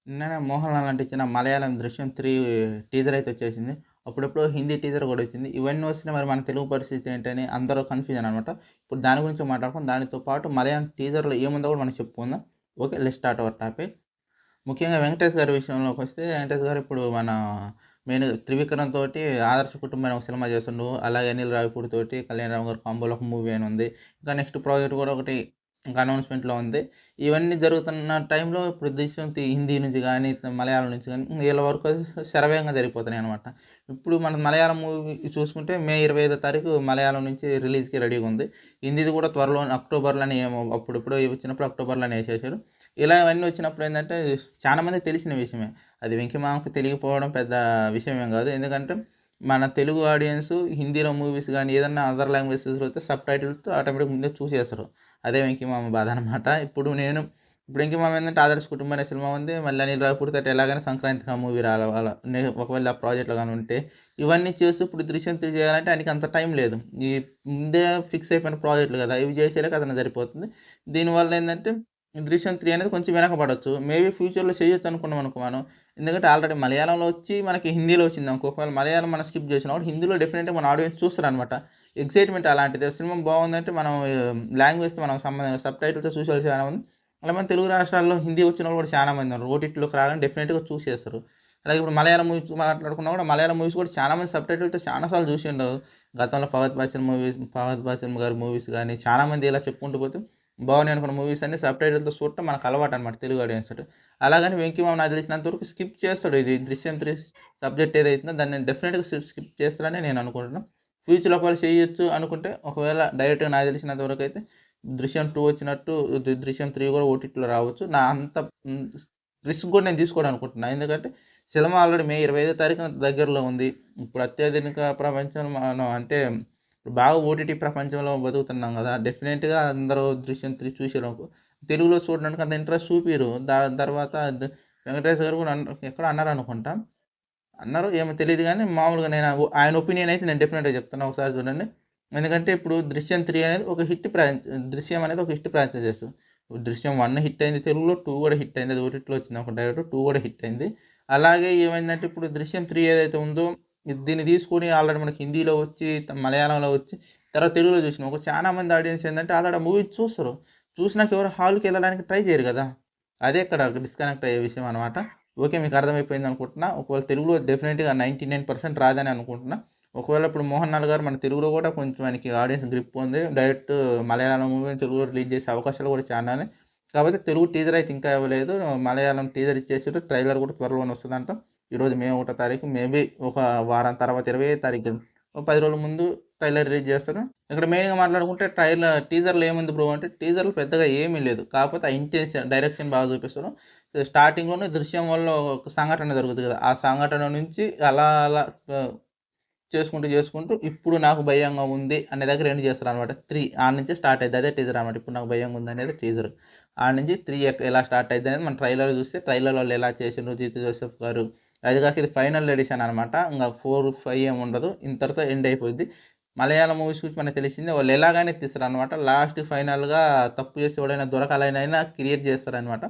నిన్ననే 'మోహన్ లాల్' నటించిన మలయాళం 'దృశ్యం 3' టీజర్ అయితే వచ్చేసింది. అప్పుడెప్పుడో హిందీ టీజర్ కూడా వచ్చింది. ఇవన్నీ వస్తున్నాయి, మరి మన తెలుగు పరిస్థితి ఏంటని అందరూ కన్‌ఫ్యూజన్ అనమాట. ఇప్పుడు దాని గురించి మాట్లాడుకుందాం. దానితో పాటు మలయాళం టీజర్‌లో ఏముందో కూడా మనం చెప్పుకుందాం. Okay. Let's start our topic. ముఖ్యంగా వెంకటేష్ గారి విషయంలోకొస్తే, వెంకటేష్ గారు ఇప్పుడు మన మెయిన్ 'త్రివిక్రమ్' తోటి 'ఆదర్శ కుటుంబం' అనే ఒక సినిమా చేస్తుండు. అలాగే 'అనిల్ రావిపూడి' తోటి 'కళ్యాణ్ గారి కాంబోలో' ఒక మూవీ అని ఉంది. ఇంకా నెక్స్ట్ ప్రాజెక్ట్ కూడా ఒకటి ఇంకా అనౌన్స్‌మెంట్‌లో ఉంది. ఇవన్నీ జరుగుతున్న టైంలో ఇప్పుడు 'దృశ్యం' హిందీ నుంచి గానీ, మలయాళం నుంచి గానీ వీళ్ళ వర్క్ శరవేగంగా జరిగిపోతున్నాయనమాట. ఇప్పుడు మన మలయాళం మూవీ చూసుకుంటే మే 25 తారీఖు మలయాళం నుంచి రిలీజ్‌కి రెడీగా ఉంది. హిందీది కూడా త్వరలోనే అక్టోబర్‌లోనే ఏమో అప్పుడెప్పుడో వచ్చినప్పుడు అక్టోబర్‌లోనే ఏసేశారు. ఇలా ఇవన్నీ వచ్చినప్పుడు ఏందంటే చాలా మందికి తెలిసిన విషయమే. అది వెంకి మామకి తెలియకపోవడం పెద్ద విషయం ఏం గాదు. ఎందుకంటే మన తెలుగు ఆడియన్స్ హిందీలో మూవీస్ గానీ, ఏదన్నా అదర్ లాంగ్వేజెస్‌లో వస్తే సబ్‌టైటిల్స్‌తో ఆటోమేటిక్‌గా ముందే చూసేస్తారు. అదే వెంకి మామ బాధ అనమాట. ఇప్పుడు వెంకి మామ ఏందంటే 'ఆదర్శ్ కుటుంబం' అనే సినిమా ఉంది. మళ్ళీ 'అనిల్ రావిపూడి' తోటి ఎలాగైనా సంక్రాంతికి ఆ మూవీ రావాల. ఒకవేళ ఆ ప్రాజెక్ట్‌లో గాని ఉంటే, ఇవన్నీ చేస్తూ ఇప్పుడు 'దృశ్యం 3' చేయాలంటే ఆయనకి అంత టైం లేదు. ఈ ముందే ఫిక్స్ అయిపోయిన ప్రాజెక్ట్‌లు గదా! ఇవి చేసేలాగా అతనికి సరిపోతుంది. దీనివల్ల ఏందంటే 'దృశ్యం 3' అనేది కొంచెం వెనకబడొచ్చు. మేబీ ఫ్యూచర్‌లో చేయొచ్చు అనుకున్నాం అనుకో మనం. ఎందుకంటే ఆల్రెడీ మలయాళంలో వచ్చి మనకి హిందీలో వచ్చిందనుకో, ఒకవేళ మలయాళం మనం స్కిప్ చేసినా కూడా హిందీలో డెఫినెట్‌గా మన ఆడియన్స్ చూస్తారనమాట. ఎక్సైట్‌మెంట్ అలాంటిది. సినిమా బాగుందంటే మనం లాంగ్వేజ్‌తో మనం సబ్‌టైటిల్స్‌తో చూసేవాళ్ళు చాలా మంది. అలా మన తెలుగు రాష్ట్రాల్లో హిందీ వచ్చినోళ్ళు కూడా చాలా మంది ఉన్నారు. ఓటీటీలోకి రాగానే డెఫినెట్‌గా చూసేస్తారు. అలాగే ఇప్పుడు మలయాళం మూవీస్ మాట్లాడుకున్నా కూడా మలయాళం మూవీస్ కూడా చాలా మంది సబ్‌టైటిల్‌తో చాలా సార్లు చూసిండు. గతంలో ఫహద్ ఫాసిల్ గారి మూవీస్ గాని చాలా మంది ఇలా చెప్పుకుంటూ పోతే బాగున్నాయి అనుకున్న మూవీస్ అన్నీ సబ్‌టైటిల్‌తో చూడటం మనకు అలవాటనమాట తెలుగు ఆడియన్స్‌కి. అలాగని 'వెంకి మామ' నాకు తెలిసినంత వరకు స్కిప్ చేస్తాడు. ఇది 'దృశ్యం 3' సబ్జెక్ట్ ఏదైతుందో దాన్ని డెఫినిట్‌గా స్కిప్ చేస్తాడని నేను అనుకుంటున్నా. ఫ్యూచర్‌లో ఒకవేళ చేయొచ్చు అనుకుంటే, ఒకవేళ డైరెక్ట్‌గా నాకు తెలిసినంత వరకైతే 'దృశ్యం 2' వచ్చినట్టు 'దృశ్యం 3' కూడా ఓటీటీలో రావచ్చు. నా అంత హ్మ్, రిస్క్ కూడా నేను తీసుకోననుకుంటున్నా. ఎందుకంటే సినిమా ఆల్రెడీ మే 25 తారీఖున దగ్గరలో ఉంది. ఇప్పుడు అత్యాధునిక ప్రపంచంలో మనం అంటే బాగా ఓటీటీ ప్రపంచంలో బతుకుతున్నాం గదా! డెఫినిట్‌గా అందరూ 'దృశ్యం 3' చూసేలోపు తెలుగులో చూడడానికి అంత ఇంట్రెస్ట్ చూపియరు. దాని తర్వాత వెంకటేష్ గారు కూడా ఎక్కడో అన్నారనుకుంటా. అన్నారో ఏమో తెలీదు గానీ, మామూలుగా నేను ఆయన ఒపీనియన్ అయితే నేను డెఫినిట్‌గా చెప్తున్నా. ఒకసారి చూడండి. ఎందుకంటే ఇప్పుడు 'దృశ్యం 3' అనేది ఒక హిట్ 'దృశ్యం' అనేది ఒక హిట్ ఫ్రాంచైజెస్. 'దృశ్యం 1' హిట్ అయింది తెలుగులో, 2 కూడా హిట్ అయింది. అది ఓటీటీలో వచ్చింది ఒక డైరెక్ట్ 2 కూడా హిట్ అయింది. అలాగే ఏమైందంటే ఇప్పుడు 'దృశ్యం 3' ఏదైతే ఉందో దీన్ని తీసుకొని ఆల్రెడీ మనకి హిందీలో వచ్చి, మలయాళంలో వచ్చి, తర్వాత తెలుగులో చూసినాం. చాలా మంది ఆడియన్స్ ఏందంటే ఆల్రెడీ ఆ మూవీ చూస్తారు. చూసినాక ఎవరు హాల్‌కెళ్ళడానికి ట్రై చేయరు గదా! అదే ఇక్కడ డిస్కనెక్ట్ అయ్యే విషయం అనమాట. ఓకే. మీకు అర్థమైపోయిందనుకుంటున్నా. ఒకవేళ తెలుగులో డెఫినిట్‌గా 99% రాదని అనుకుంటున్నా. ఒకవేళ ఇప్పుడు 'మోహన్ లాల్' గారు మన తెలుగులో కూడా కొంచెం ఆయనకి ఆడియన్స్ గ్రిప్ ఉంది. డైరెక్ట్ మలయాళం మూవీని తెలుగులో రిలీజ్ చేసే అవకాశాలు కూడా చానానే. కాకపోతే తెలుగు టీజర్ అయితే ఇంకా ఇవ్వలేదు. మలయాళం టీజర్ ఇచ్చేసిర్రు. ట్రైలర్ కూడా త్వరలోనే వస్తదంట. ఈరోజు మే 1 తారీఖు. మేబీ ఒక వారం తర్వాత 25 తారీఖు ఒక 10 రోజుల ముందు ట్రైలర్ రిలీజ్ చేస్తారు. ఇక్కడ మెయిన్‌గా మాట్లాడుకుంటే టీజర్‌లో ఏముంది బ్రో అంటే టీజర్‌లో పెద్దగా ఏమీ లేదు. కాకపోతే ఆ ఇంటెన్షన్ డైరెక్షన్ బాగా చూపిస్తారు. స్టార్టింగ్‌లోనే 'దృశ్యం 1లో ఒక సంఘటన జరుగుతది కదా! ఆ సంఘటన నుంచి అలా అలా చేసుకుంటూ ఇప్పుడు నాకు భయంగా ఉంది అనే దగ్గర ఎండ్ చేస్తారనమాట. 3 ఆడ నుంచే స్టార్ట్ అయిద్ది. అదే టీజర్ అనమాట. ఇప్పుడు నాకు భయంగా ఉందనేది టీజర్. ఆడ నుంచి 3 ఎలా స్టార్ట్ అయిద్దనేది మనం ట్రైలర్ చూస్తే ట్రైలర్‌లో వాళ్ళు ఎలా చేసిండ్రు 'జీతూ జోసెఫ్' గారు. అది కాక ఇది ఫైనల్ ఎడిషన్ అనమాట. ఇంగ 4, 5 ఏమి ఉండదు. ఇంతటితో ఎండ్ అయిపోద్ది. మలయాళం మూవీస్ గురించి మనకు తెలిసిందే. వాళ్ళు ఎలాగైనా తీస్తారనమాట. లాస్ట్‌కి ఫైనల్‌గా తప్పు చేసి ఎవడైనా దొరకాలనైనా క్రియేట్ చేస్తారనమాట.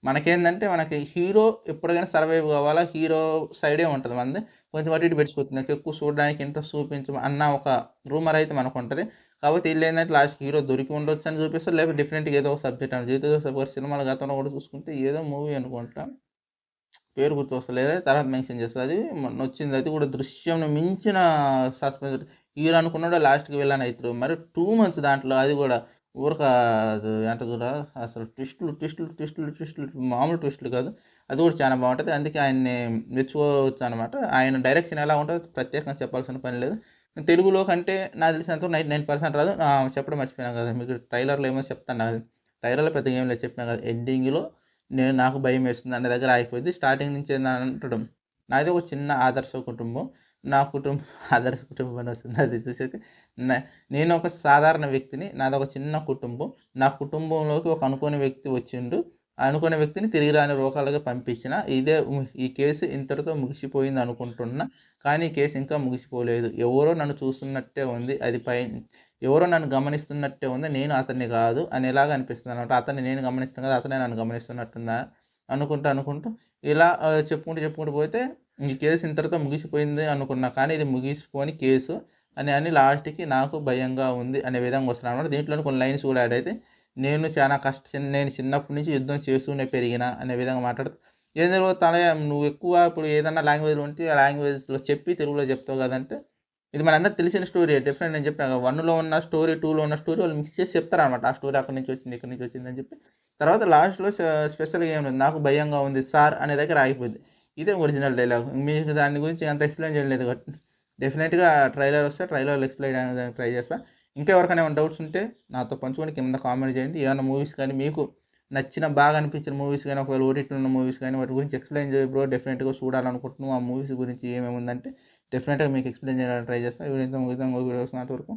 మనకేందంటే మనకి హీరో ఎప్పటికైనా సర్వైవ్ కావాలా, హీరో సైడే ఉంటది మనది. కొంచెం అటు ఇటు పెట్టిపోతుంది. నాకెక్కువ చూడడానికి ఇంట్రెస్ట్ చూపించం అన్న ఒక రూమర్ అయితే మనకుంటది. కాకపోతే ఈళ్ళేందంటే లాస్ట్‌కి హీరో దొరికి ఉండొచ్చని చూపిస్తారు. లేకపోతే డెఫినిట్‌గా ఏదో ఒక సబ్జెక్ట్ అని 'జీతూ జోసెఫ్' గారి సినిమాల గతంలో కూడా చూసుకుంటే ఏదో మూవీ అనుకుంటా. పేరు గుర్తొస్తలేదు. తర్వాత మెన్షన్ చేస్తా. అది మొన్నొచ్చింది. అది కూడా 'దృశ్యం'ని మించిన సస్పెన్స్ హీరో అనుకున్నోడే లాస్ట్‌కి విలన్ అయితరు. మరి టూ మచ్ దాంట్లో అది కూడా. ఊరక అది అంటారు చూడు అసలు ట్విస్టులు మామూలు ట్విస్టులు కాదు. అది కూడా చాలా బావుంటది. అందుకే ఆయన్ని మెచ్చుకోవచ్చనమాట. ఆయన డైరెక్షన్ ఎలా ఉంటదో ప్రత్యేకంగా చెప్పాల్సిన పని లేదు. తెలుగులో కంటే నాకు తెలిసినంత వరకు 99% రాదు. చెప్పడం మర్చిపోయాను కదా! మీకు ట్రైలర్‌లో ఏమో చెప్తాను నాకు ట్రైలర్‌లో పెద్దగా ఏం లేదు చెప్పినా కదా! ఎండింగ్‌లో నాకు భయమేస్తుంది అనే దగ్గర ఆగిపోద్ది. స్టార్టింగ్ నుంచి ఏందంటడు, నాది ఒక చిన్న ఆదర్శ కుటుంబం. నా కుటుంబం ఆదర్శ కుటుంబం అని వస్తుంది. అది చూసాక న నేను ఒక సాధారణ వ్యక్తిని. నాదొక చిన్న కుటుంబం. నా కుటుంబంలోకి ఒక అనుకోని వ్యక్తి వచ్చిండు. ఆ అనుకోని వ్యక్తిని తిరిగి రాని లోకాలుగా పంపించిన. ఈ కేసు ఇంతటితో ముగిసిపోయింది అనుకుంటున్నా. కానీ ఈ కేసు ఇంకా ముగిసిపోలేదు. ఎవరో నన్ను చూస్తున్నట్టే ఉంది. ఎవరో నన్ను గమనిస్తున్నట్టే ఉంది. నేను అతన్ని కాదు అనేలాగా అనిపిస్తుందనమాట. అతన్ని నేను గమనిస్తున్నాను కదా! అతనే నన్ను గమనిస్తున్నట్టుందా అనుకుంటూ ఇలా చెప్పుకుంటూ పోతే ఈ కేసు ఇంతటితో ముగిసిపోయింది అనుకున్నా. కానీ ఇది ముగిసిపోని కేసు అని లాస్ట్‌కి నాకు భయంగా ఉంది అనే విధంగా వస్తున్నాడనమాట. దీంట్లోనే కొన్ని లైన్స్ కూడా యాడ్ అయితే నేను చిన్నప్పటి నుంచి యుద్ధం చేస్తూనే పెరిగిన అనే విధంగా మాట్లాడుతూ ఏంది బ్రో తనయ నువ్వు ఎక్కువ ఇప్పుడు ఏదన్నా లాంగ్వేజ్‌లో ఉంటే ఆ లాంగ్వేజ్‌లో చెప్పి తెలుగులో చెప్తావు కదంటే, ఇది మనందరికి తెలిసిన స్టోరీయే. డెఫినెట్ నేను చెప్పాను కదా! 1లో ఉన్న స్టోరీ, 2లో ఉన్న స్టోరీ వాళ్ళు మిక్స్ చేసి చెప్తారనమాట. ఆ స్టోరీ అక్కడి నుంచి వచ్చింది, ఇక్కడి నుంచి వచ్చిందని చెప్పి. తర్వాత లాస్ట్‌లో స్పెషల్‌గా ఏం లేదు. నాకు భయంగా ఉంది సార్ అనే దగ్గర ఆగిపోద్ది. ఇదే ఒరిజినల్ డైలాగ్. మీకు దాని గురించి అంత ఎక్స్‌ప్లెయిన్ చేయలేదు కాబట్టి డెఫినెట్‌గా ట్రైలర్ వస్తే ట్రైలర్‌లో ఎక్స్‌ప్లెయిన్ చేయడానికి ట్రై చేస్తా. ఇంకా ఎవరికైనా ఏమైనా డౌట్స్ ఉంటే నాతో పంచుకొని కింద కామెంట్ చేయండి. ఏమన్నా మూవీస్ కానీ మీకు నచ్చిన బాగా అనిపించిన మూవీస్ గాని, ఒకవేళ ఓటీటీలో ఉన్న మూవీస్ గాని వాటి గురించి ఎక్స్‌ప్లెయిన్ చేయి బ్రో. డెఫినెట్‌గా చూడాలనుకుంటున్నాను. ఆ మూవీస్ గురించి ఏమేమి ఉందంటే డెఫినెట్‌గా మీకు ఎక్స్‌ప్లెయిన్ చేయడానికి ట్రై చేస్తా. ఈ వీడియోతో ముగిద్దాం. ఇంకో వీడియో వస్తుంది అంతవరకు